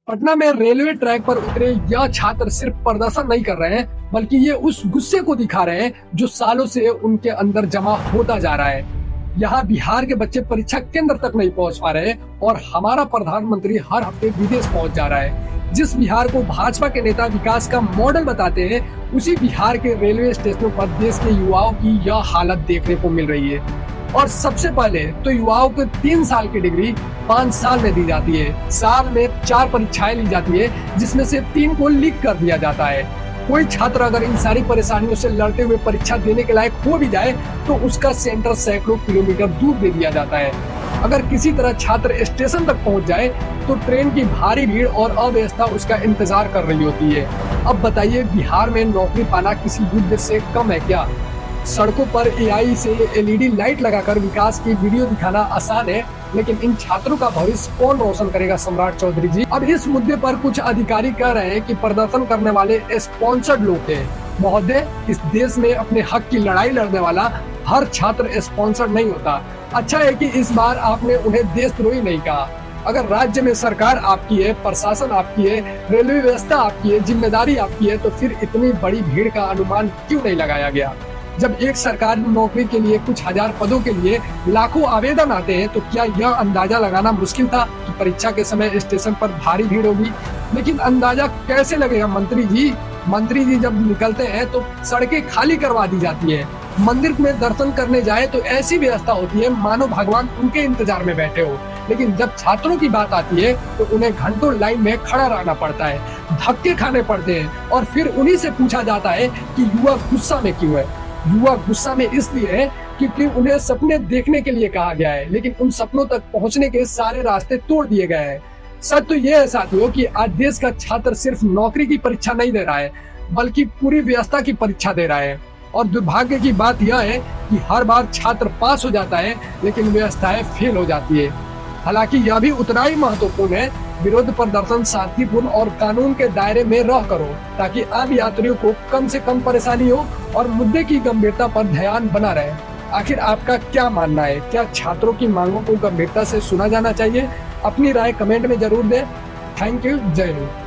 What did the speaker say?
पटना में railway track पर उतरे यह छात्र सिर्फ प्रदर्शन नहीं कर रहे हैं, बल्कि ये उस गुस्से को दिखा रहे हैं जो सालों से उनके अंदर जमा होता जा रहा है। यहाँ बिहार के बच्चे परीक्षा केंद्र तक नहीं पहुंच पा रहे और हमारा प्रधानमंत्री हर हफ्ते विदेश पहुंच जा रहा है। जिस बिहार को भाजपा के नेता विकास का मॉडल बताते हैं, उसी बिहार के रेलवे स्टेशनों पर देश के युवाओं की यह हालत देखने को मिल रही है। और सबसे पहले तो युवाओं को 3 साल की डिग्री 5 साल में दी जाती है। साल में 4 परीक्षाएं ली जाती है, जिसमें से 3 को लीक कर दिया जाता है। कोई छात्र अगर इन सारी परेशानियों से लड़ते हुए परीक्षा देने के लायक हो भी जाए तो उसका सेंटर सैकड़ों किलोमीटर दूर दे दिया जाता है। अगर किसी तरह छात्र स्टेशन तक पहुंच जाए तो ट्रेन की भारी भीड़ और अव्यवस्था उसका इंतजार कर रही होती है। अब बताइए, बिहार में नौकरी पाना किसी युद्ध से कम है क्या? सड़कों पर एआई से एलईडी लाइट लगाकर विकास की वीडियो दिखाना आसान है, लेकिन इन छात्रों का भविष्य कौन रोशन करेगा? सम्राट चौधरी जी, अब इस मुद्दे पर कुछ अधिकारी कह रहे हैं कि प्रदर्शन करने वाले स्पॉन्सर्ड लोग हैं। महोदय, इस देश में अपने हक की लड़ाई लड़ने वाला हर छात्र स्पॉन्सर्ड नहीं होता। अच्छा है कि इस बार आपने उन्हें देशद्रोही नहीं कहा। अगर राज्य में सरकार आपकी है, प्रशासन आपकी है, रेलवे व्यवस्था आपकी है, जिम्मेदारी आपकी है, तो फिर इतनी बड़ी भीड़ का अनुमान क्यों नहीं लगाया गया? जब एक सरकारी नौकरी के लिए कुछ हजार पदों के लिए लाखों आवेदन आते हैं, तो क्या यह अंदाजा लगाना मुश्किल था कि परीक्षा के समय स्टेशन पर भारी भीड़ होगी? लेकिन अंदाजा कैसे लगेगा मंत्री जी? मंत्री जी जब निकलते हैं तो सड़कें खाली करवा दी जाती है। मंदिर में दर्शन करने जाए तो ऐसी व्यवस्था होती है मानो भगवान उनके इंतजार में बैठे हो। लेकिन जब छात्रों की बात आती है तो उन्हें घंटों लाइन में खड़ा रहना पड़ता है, धक्के खाने पड़ते हैं और फिर उन्हीं से पूछा जाता है कि युवा गुस्सा में क्यों है। युवा गुस्सा में इसलिए है क्योंकि उन्हें सपने देखने के लिए कहा गया है, लेकिन उन सपनों तक पहुंचने के सारे रास्ते तोड़ दिए गए हैं। सच तो ये है साथियों कि आज देश का छात्र सिर्फ नौकरी की परीक्षा नहीं दे रहा है, बल्कि पूरी व्यवस्था की परीक्षा दे रहा है। और दुर्भाग्य की बात यह है कि हर बार छात्र पास हो जाता है, लेकिन व्यवस्थाएं फेल हो जाती है। हालांकि यह भी उतना ही महत्वपूर्ण है, विरोध प्रदर्शन शांतिपूर्ण और कानून के दायरे में रह करो, ताकि आम यात्रियों को कम से कम परेशानी हो और मुद्दे की गंभीरता पर ध्यान बना रहे। आखिर आपका क्या मानना है? क्या छात्रों की मांगों को गंभीरता से सुना जाना चाहिए? अपनी राय कमेंट में जरूर दें। Thank you. जय हिंद।